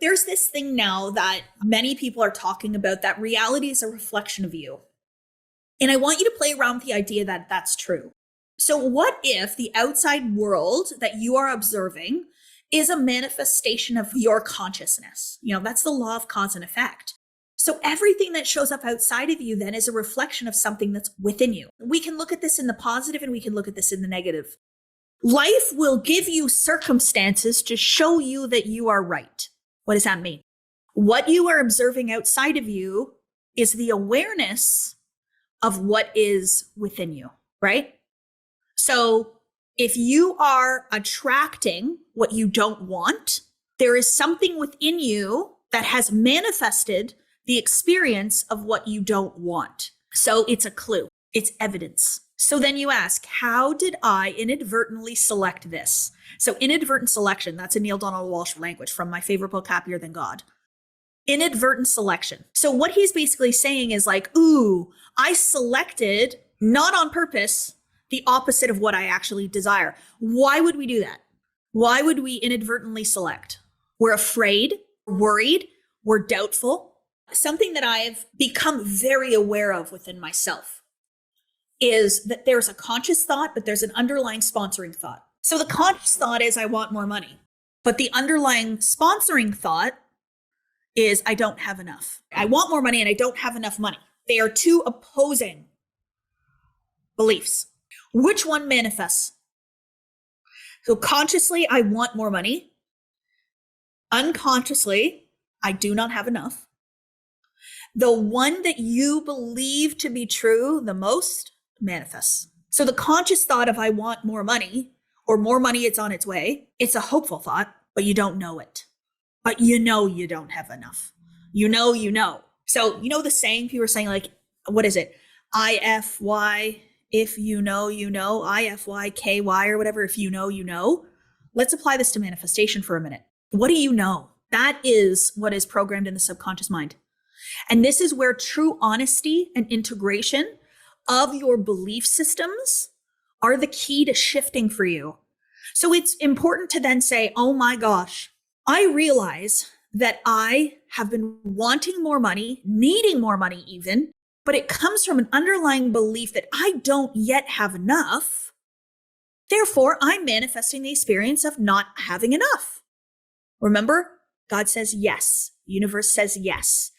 There's this thing now that many people are talking about, that reality is a reflection of you. And I want you to play around with the idea that that's true. So what if the outside world that you are observing is a manifestation of your consciousness? That's the law of cause and effect. So everything that shows up outside of you then is a reflection of something that's within you. We can look at this in the positive and we can look at this in the negative. Life will give you circumstances to show you that you are right. What does that mean? What you are observing outside of you is the awareness of what is within you, right? So if you are attracting what you don't want, there is something within you that has manifested the experience of what you don't want. So it's a clue, it's evidence. So then you ask, how did I inadvertently select this? So inadvertent selection, that's a Neil Donald Walsh language from my favorite book, Happier Than God. Inadvertent selection. So what he's basically saying is like, ooh, I selected, not on purpose, the opposite of what I actually desire. Why would we do that? Why would we inadvertently select? We're afraid, worried, we're doubtful. Something that I've become very aware of within myself is that there's a conscious thought, but there's an underlying sponsoring thought. So the conscious thought is I want more money, but the underlying sponsoring thought is I don't have enough. I want more money and I don't have enough money. They are two opposing beliefs. Which one manifests? So consciously, I want more money. Unconsciously, I do not have enough. The one that you believe to be true the most manifests. So the conscious thought of I want more money, or more money, it's on its way, it's a hopeful thought, but you don't know it. But you know you don't have enough. You know. So the saying people are saying, like, what is it? IFY, if you know, IFYKY or whatever, if you know, you know. Let's apply this to manifestation for a minute. What do you know? That is what is programmed in the subconscious mind. And this is where true honesty and integration of your belief systems are the key to shifting for you. So it's important to then say, oh my gosh, I realize that I have been wanting more money, needing more money even, but it comes from an underlying belief that I don't yet have enough. Therefore, I'm manifesting the experience of not having enough. Remember, God says yes. Universe says yes.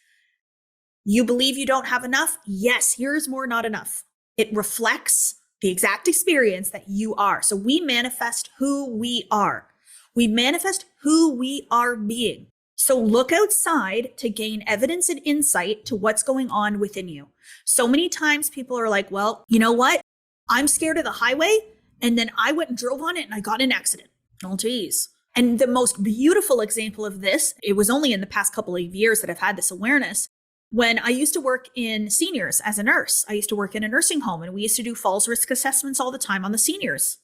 You believe you don't have enough? Yes, here's more not enough. It reflects the exact experience that you are. So we manifest who we are. We manifest who we are being. So look outside to gain evidence and insight to what's going on within you. So many times people are like, well, you know what? I'm scared of the highway. And then I went and drove on it and I got in an accident. Oh, geez. And the most beautiful example of this, it was only in the past couple of years that I've had this awareness. When I used to work in seniors as a nurse, I used to work in a nursing home and we used to do falls risk assessments all the time on the seniors.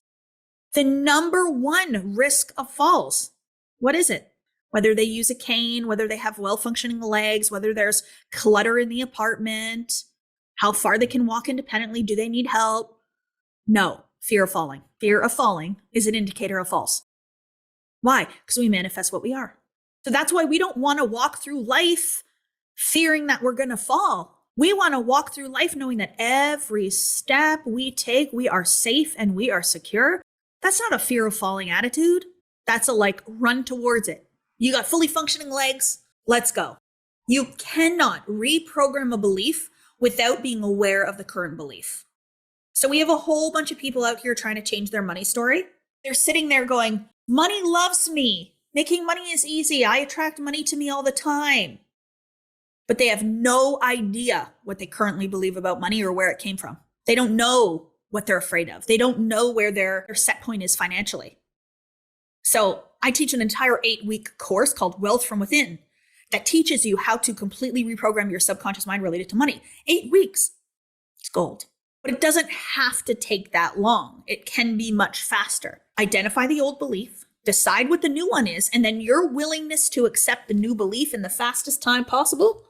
The number one risk of falls, what is it? Whether they use a cane, whether they have well-functioning legs, whether there's clutter in the apartment, how far they can walk independently, do they need help? No, fear of falling. Fear of falling is an indicator of falls. Why? Because we manifest what we are. So that's why we don't want to walk through life fearing that we're going to fall. We want to walk through life knowing that every step we take, we are safe and we are secure. That's not a fear of falling attitude. That's a run towards it. You got fully functioning legs. Let's go. You cannot reprogram a belief without being aware of the current belief. So we have a whole bunch of people out here trying to change their money story. They're sitting there going, money loves me. Making money is easy. I attract money to me all the time. But they have no idea what they currently believe about money or where it came from. They don't know what they're afraid of. They don't know where their set point is financially. So I teach an entire 8-week course called Wealth from Within that teaches you how to completely reprogram your subconscious mind related to money. 8 weeks. It's gold. But it doesn't have to take that long. It can be much faster. Identify the old belief, decide what the new one is, and then your willingness to accept the new belief in the fastest time possible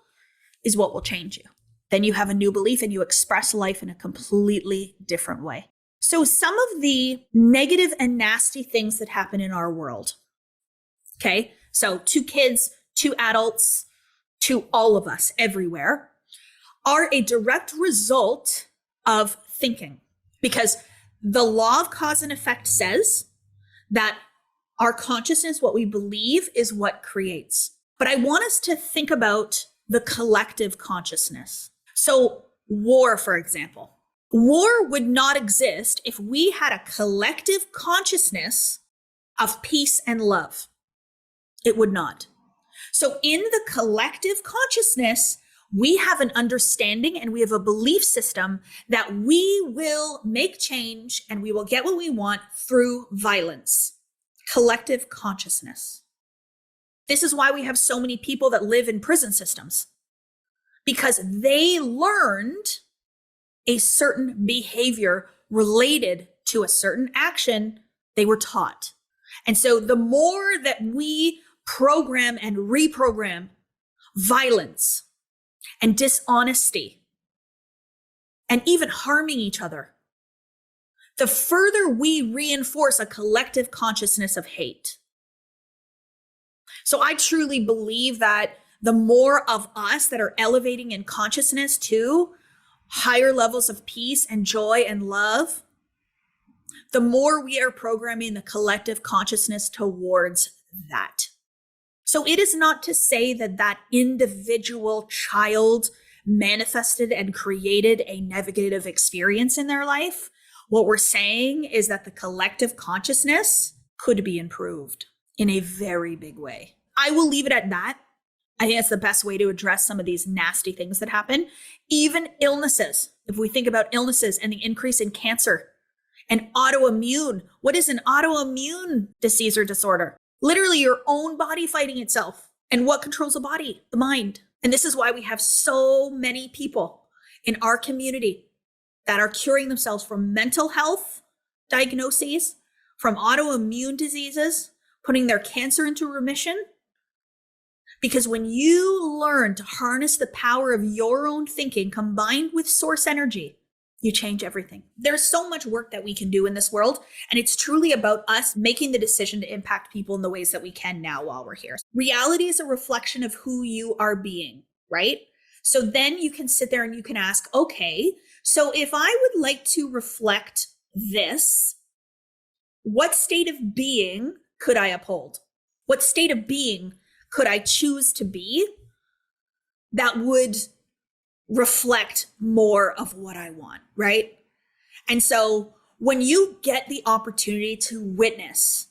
is what will change you. Then you have a new belief and you express life in a completely different way. So some of the negative and nasty things that happen in our world. Okay. So 2 kids, to adults, to all of us everywhere, are a direct result of thinking. Because the law of cause and effect says that our consciousness, what we believe, is what creates. But I want us to think about the collective consciousness. So war, for example. War would not exist if we had a collective consciousness of peace and love. It would not. So in the collective consciousness, we have an understanding and we have a belief system that we will make change and we will get what we want through violence. Collective consciousness. This is why we have so many people that live in prison systems, because they learned a certain behavior related to a certain action they were taught. And so the more that we program and reprogram violence and dishonesty and even harming each other, the further we reinforce a collective consciousness of hate. So I truly believe that the more of us that are elevating in consciousness to higher levels of peace and joy and love, the more we are programming the collective consciousness towards that. So it is not to say that that individual child manifested and created a negative experience in their life. What we're saying is that the collective consciousness could be improved in a very big way. I will leave it at that. I think that's the best way to address some of these nasty things that happen. Even illnesses. If we think about illnesses and the increase in cancer and autoimmune, what is an autoimmune disease or disorder? Literally your own body fighting itself. And what controls the body? The mind. And this is why we have so many people in our community that are curing themselves from mental health diagnoses, from autoimmune diseases, putting their cancer into remission. Because when you learn to harness the power of your own thinking combined with source energy, you change everything. There's so much work that we can do in this world, and it's truly about us making the decision to impact people in the ways that we can now while we're here. Reality is a reflection of who you are being, right? So then you can sit there and you can ask, okay, so if I would like to reflect this, what state of being could I uphold? What state of being could I choose to be that would reflect more of what I want, right? And so when you get the opportunity to witness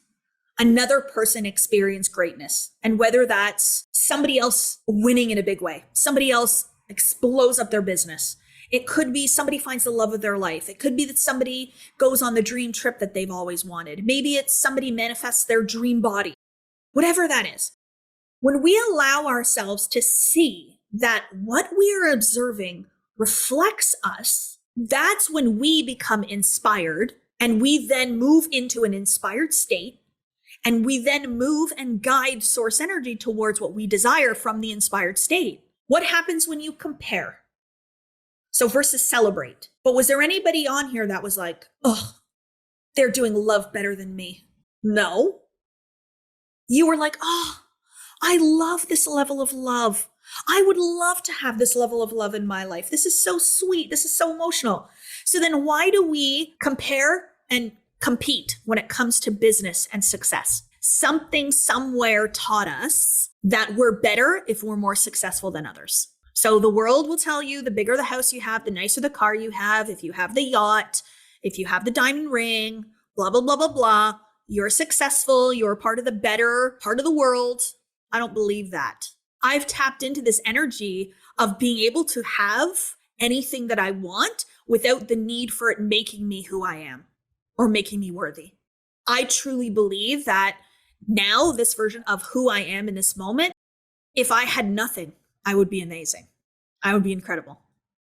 another person experience greatness, and whether that's somebody else winning in a big way, somebody else blows up their business, it could be somebody finds the love of their life. It could be that somebody goes on the dream trip that they've always wanted. Maybe it's somebody manifests their dream body, whatever that is. When we allow ourselves to see that what we are observing reflects us, that's when we become inspired, and we then move into an inspired state, and we then move and guide source energy towards what we desire from the inspired state. What happens when you compare? So versus celebrate. But was there anybody on here that was like, oh, they're doing love better than me? No. You were like, oh, I love this level of love. I would love to have this level of love in my life. This is so sweet. This is so emotional. So then why do we compare and compete when it comes to business and success? Something somewhere taught us that we're better if we're more successful than others. So the world will tell you the bigger the house you have, the nicer the car you have, if you have the yacht, if you have the diamond ring, blah, blah, blah, blah, blah, you're successful, you're part of the better part of the world. I don't believe that. I've tapped into this energy of being able to have anything that I want without the need for it making me who I am or making me worthy. I truly believe that now this version of who I am in this moment, if I had nothing, I would be amazing. I would be incredible.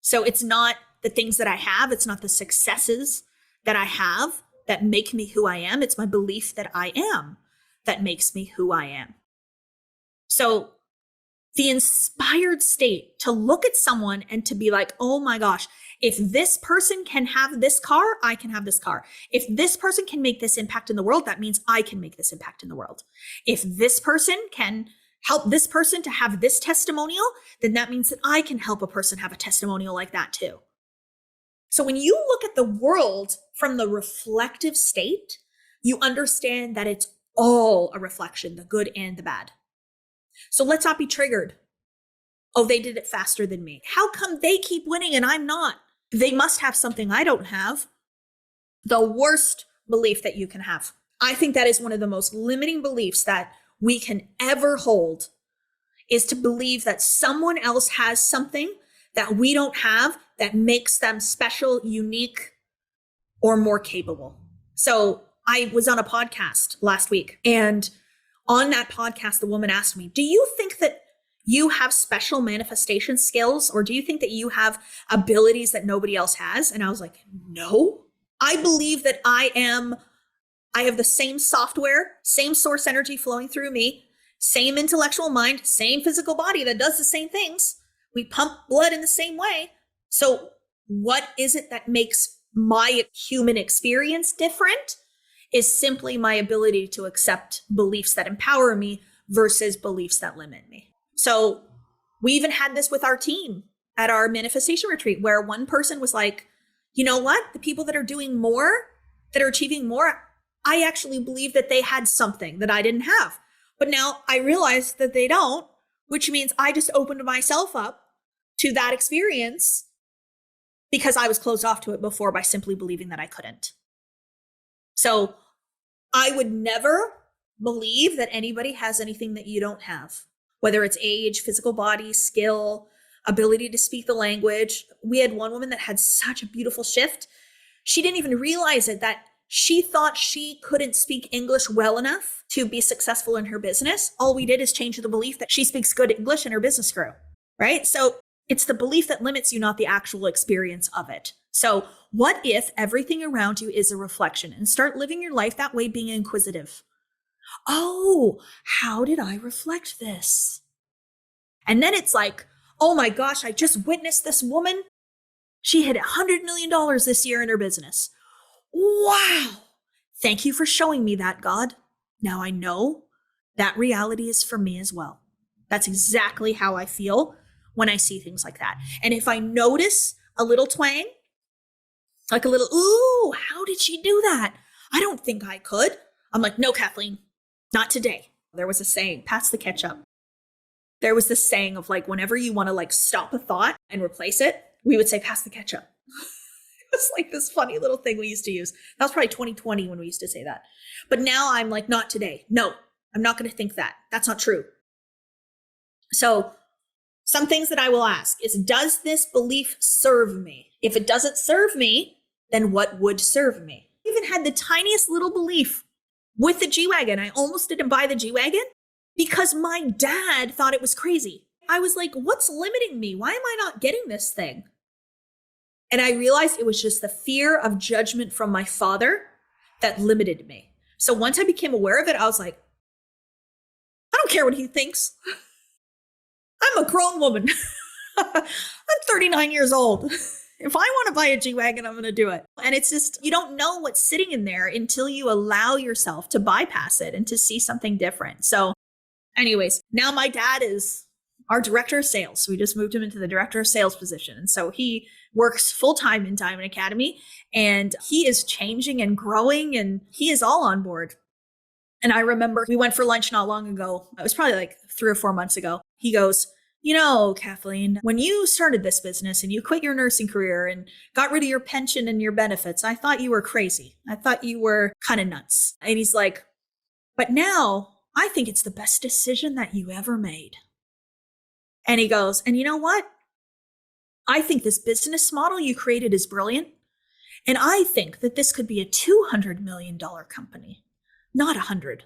So it's not the things that I have. It's not the successes that I have that make me who I am. It's my belief that I am that makes me who I am. So the inspired state to look at someone and to be like, oh my gosh, if this person can have this car, I can have this car. If this person can make this impact in the world, that means I can make this impact in the world. If this person can help this person to have this testimonial, then that means that I can help a person have a testimonial like that too. So when you look at the world from the reflective state, you understand that it's all a reflection, the good and the bad. So let's not be triggered. Oh, they did it faster than me. How come they keep winning and I'm not? They must have something I don't have. The worst belief that you can have. I think that is one of the most limiting beliefs that we can ever hold, is to believe that someone else has something that we don't have that makes them special, unique, or more capable. So I was on a podcast last week, and on that podcast, the woman asked me, do you think that you have special manifestation skills, or do you think that you have abilities that nobody else has? And I was like, no. I believe that I have the same software, same source energy flowing through me, same intellectual mind, same physical body that does the same things. We pump blood in the same way. So what is it that makes my human experience different? Is simply my ability to accept beliefs that empower me versus beliefs that limit me. So we even had this with our team at our manifestation retreat, where one person was like, you know what? The people that are doing more, that are achieving more, I actually believe that they had something that I didn't have. But now I realize that they don't, which means I just opened myself up to that experience because I was closed off to it before by simply believing that I couldn't. So I would never believe that anybody has anything that you don't have, whether it's age, physical body, skill, ability to speak the language. We had one woman that had such a beautiful shift. She didn't even realize it, that she thought she couldn't speak English well enough to be successful in her business. All we did is change the belief that she speaks good English and her business grew, right? So it's the belief that limits you, not the actual experience of it. So what if everything around you is a reflection, and start living your life that way, being inquisitive? Oh, how did I reflect this? And then it's like, oh my gosh, I just witnessed this woman. She hit $100 million this year in her business. Wow. Thank you for showing me that, God. Now I know that reality is for me as well. That's exactly how I feel when I see things like that. And if I notice a little twang, like a little, ooh, how did she do that? I don't think I could. I'm like, no, Kathleen, not today. There was a saying, pass the ketchup. There was this saying of like, whenever you want to like stop a thought and replace it, we would say, pass the ketchup. It's like this funny little thing we used to use. That was probably 2020 when we used to say that. But now I'm like, not today. No, I'm not going to think that. That's not true. So some things that I will ask is, does this belief serve me? If it doesn't serve me, then what would serve me? I even had the tiniest little belief with the G-Wagon. I almost didn't buy the G-Wagon because my dad thought it was crazy. I was like, what's limiting me? Why am I not getting this thing? And I realized it was just the fear of judgment from my father that limited me. So once I became aware of it, I was like, I don't care what he thinks. I'm a grown woman. I'm 39 years old. If I want to buy a G-Wagon, I'm going to do it. And it's just, you don't know what's sitting in there until you allow yourself to bypass it and to see something different. So anyways, now my dad is our director of sales. We just moved him into the director of sales position. And so he works full-time in Diamond Academy, and he is changing and growing, and he is all on board. And I remember we went for lunch not long ago. It was probably like 3 or 4 months ago. He goes, you know, Kathleen, when you started this business and you quit your nursing career and got rid of your pension and your benefits, I thought you were crazy. I thought you were kind of nuts. And he's like, but now I think it's the best decision that you ever made. And he goes, and you know what? I think this business model you created is brilliant. And I think that this could be a $200 million company, not 100.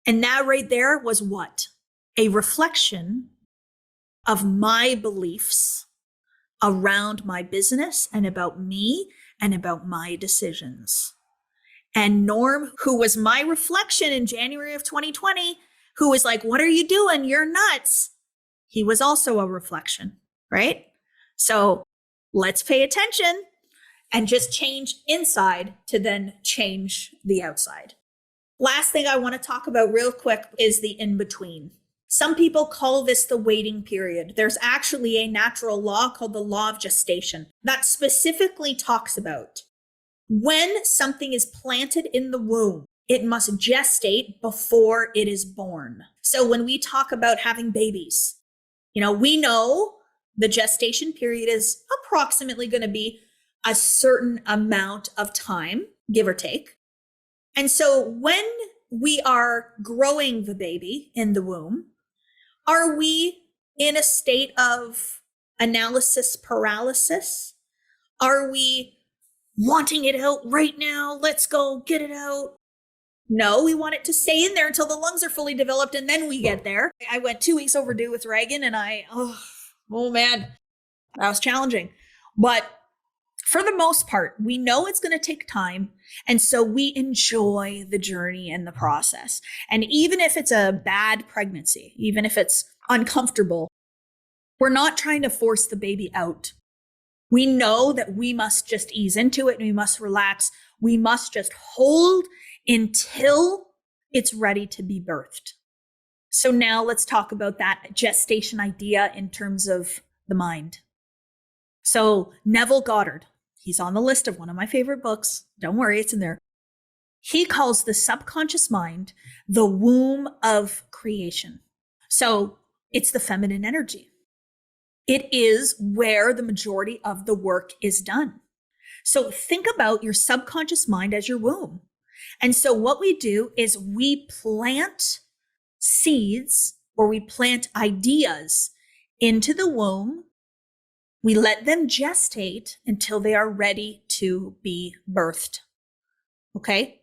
And that right there was what? A reflection of my beliefs around my business and about me and about my decisions. And Norm, who was my reflection in January of 2020, who was like, what are you doing? You're nuts. He was also a reflection, right? So let's pay attention and just change inside to then change the outside. Last thing I want to talk about real quick is the in-between. Some people call this the waiting period. There's actually a natural law called the law of gestation that specifically talks about when something is planted in the womb, it must gestate before it is born. So when we talk about having babies, we know the gestation period is approximately going to be a certain amount of time, give or take. And so when we are growing the baby in the womb, are we in a state of analysis paralysis? Are we wanting it out right now? Let's go get it out. No, we want it to stay in there until the lungs are fully developed and then we get there. I went 2 weeks overdue with Reagan and oh man, that was challenging. But for the most part, we know it's going to take time. And so we enjoy the journey and the process. And even if it's a bad pregnancy, even if it's uncomfortable, we're not trying to force the baby out. We know that we must just ease into it and we must relax. We must just hold until it's ready to be birthed. So now let's talk about that gestation idea in terms of the mind. So Neville Goddard, he's on the list of one of my favorite books. Don't worry, it's in there. He calls the subconscious mind the womb of creation. So it's the feminine energy. It is where the majority of the work is done. So think about your subconscious mind as your womb. And so what we do is we plant seeds or we plant ideas into the womb. We let them gestate until they are ready to be birthed. Okay?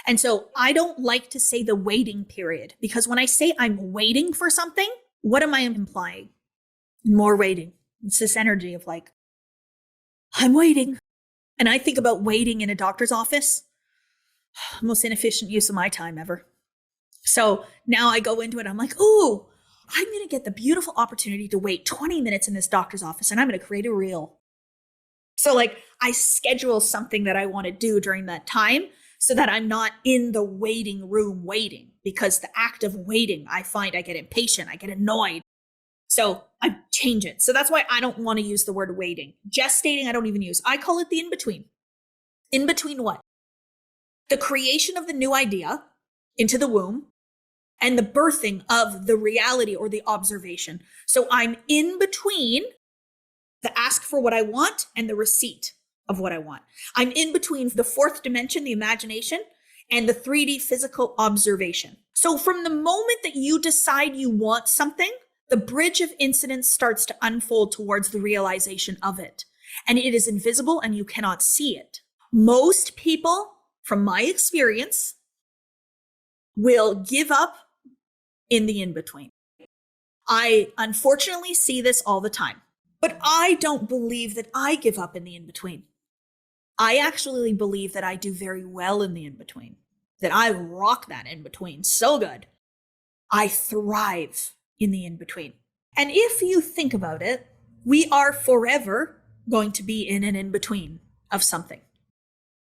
And so I don't like to say the waiting period, because when I say I'm waiting for something, what am I implying? More waiting. It's this energy of like, I'm waiting. And I think about waiting in a doctor's office. Most inefficient use of my time ever. So now I go into it. I'm like, ooh, I'm going to get the beautiful opportunity to wait 20 minutes in this doctor's office and I'm going to create a reel. So like I schedule something that I want to do during that time so that I'm not in the waiting room waiting, because the act of waiting, I find I get impatient, I get annoyed. So I change it. So that's why I don't want to use the word waiting. Gestating, I don't even use. I call it the in-between. In between what? The creation of the new idea into the womb and the birthing of the reality or the observation. So I'm in between the ask for what I want and the receipt of what I want. I'm in between the fourth dimension, the imagination, and the 3D physical observation. So from the moment that you decide you want something, the bridge of incidents starts to unfold towards the realization of it. And it is invisible and you cannot see it. Most people, from my experience, will give up in the in-between. I unfortunately see this all the time, but I don't believe that I give up in the in-between. I actually believe that I do very well in the in-between, that I rock that in-between so good. I thrive in the in-between. And if you think about it, we are forever going to be in an in-between of something.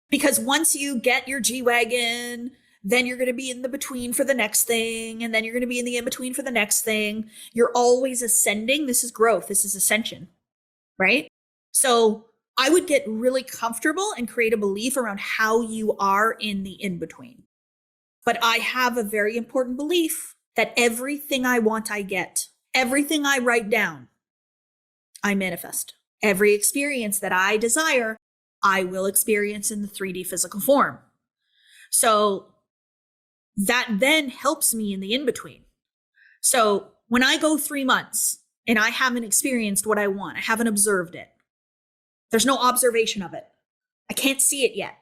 Because once you get your G-Wagon, then you're going to be in the between for the next thing, and then you're going to be in the in-between for the next thing. You're always ascending. This is growth. This is ascension, right? So I would get really comfortable and create a belief around how you are in the in-between. But I have a very important belief that everything I want, I get. Everything I write down, I manifest. Every experience that I desire, I will experience in the 3D physical form. So that then helps me in the in-between. So when I go 3 months and I haven't experienced what I want, I haven't observed it, there's no observation of it, I can't see it yet.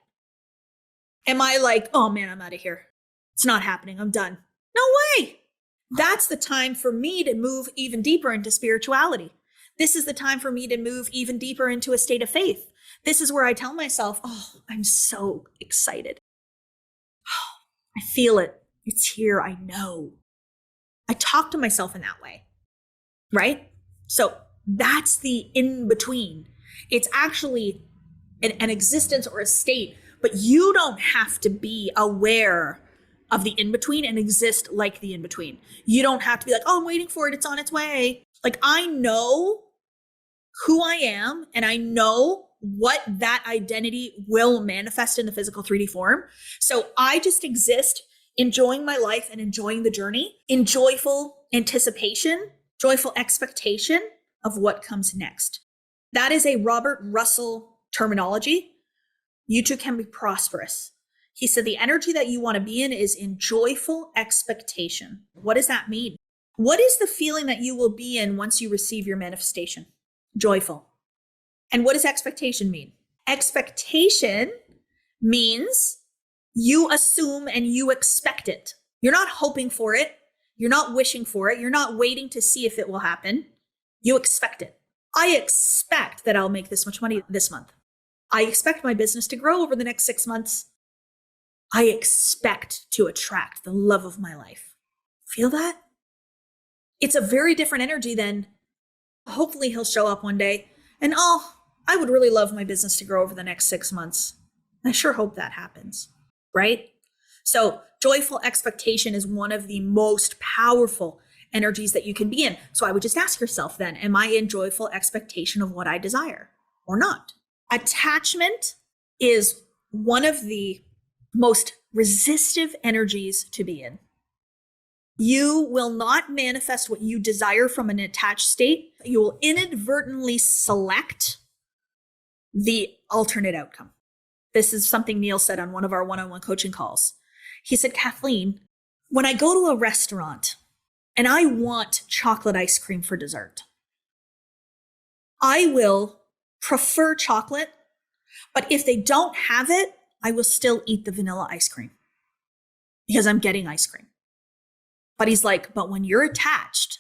Am I like, oh man, I'm out of here. It's not happening. I'm done. No way. That's the time for me to move even deeper into spirituality. This is the time for me to move even deeper into a state of faith. This is where I tell myself, oh, I'm so excited. Oh, I feel it. It's here. I know. I talk to myself in that way, right? So that's the in-between. It's actually an existence or a state, but you don't have to be aware of the in-between and exist like the in-between. You don't have to be like, oh, I'm waiting for it. It's on its way. Like, I know who I am and I know what that identity will manifest in the physical 3D form. So I just exist enjoying my life and enjoying the journey in joyful anticipation, joyful expectation of what comes next. That is a Robert Russell terminology. You too can be prosperous. He said the energy that you want to be in is in joyful expectation. What does that mean? What is the feeling that you will be in once you receive your manifestation? Joyful. And what does expectation mean? Expectation means you assume and you expect it. You're not hoping for it. You're not wishing for it. You're not waiting to see if it will happen. You expect it. I expect that I'll make this much money this month. I expect my business to grow over the next 6 months. I expect to attract the love of my life. Feel that? It's a very different energy than hopefully he'll show up one day and, oh, I would really love my business to grow over the next 6 months. I sure hope that happens, right? So joyful expectation is one of the most powerful energies that you can be in. So I would just ask yourself then, am I in joyful expectation of what I desire or not? Attachment is one of the most resistive energies to be in. You will not manifest what you desire from an attached state. You will inadvertently select the alternate outcome. This is something Neil said on one of our one-on-one coaching calls. He said, Kathleen, when I go to a restaurant and I want chocolate ice cream for dessert, I will prefer chocolate, but if they don't have it, I will still eat the vanilla ice cream because I'm getting ice cream. But he's like, but when you're attached,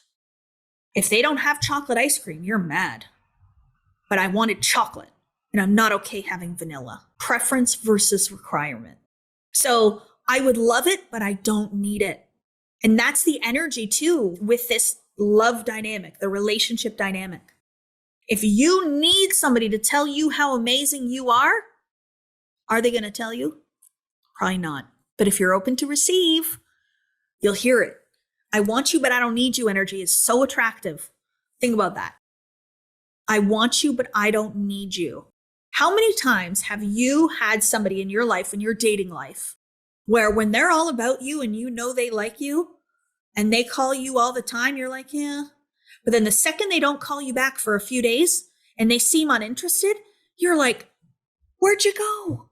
if they don't have chocolate ice cream, you're mad. But I wanted chocolate and I'm not okay having vanilla. Preference versus requirement. So I would love it, but I don't need it. And that's the energy too with this love dynamic, the relationship dynamic. If you need somebody to tell you how amazing you are they going to tell you? Probably not. But if you're open to receive, you'll hear it. I want you, but I don't need you energy is so attractive. Think about that. I want you, but I don't need you. How many times have you had somebody in your life, in your dating life, where when they're all about you and you know they like you and they call you all the time, you're like, yeah. But then the second they don't call you back for a few days and they seem uninterested, you're like, where'd you go?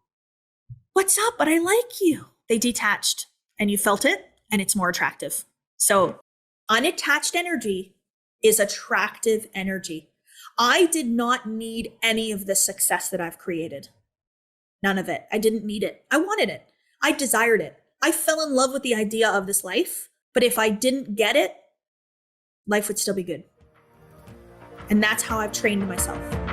What's up? But I like you. They detached and you felt it and it's more attractive. So unattached energy is attractive energy. I did not need any of the success that I've created. None of it. I didn't need it. I wanted it. I desired it. I fell in love with the idea of this life. But if I didn't get it, life would still be good. And that's how I've trained myself.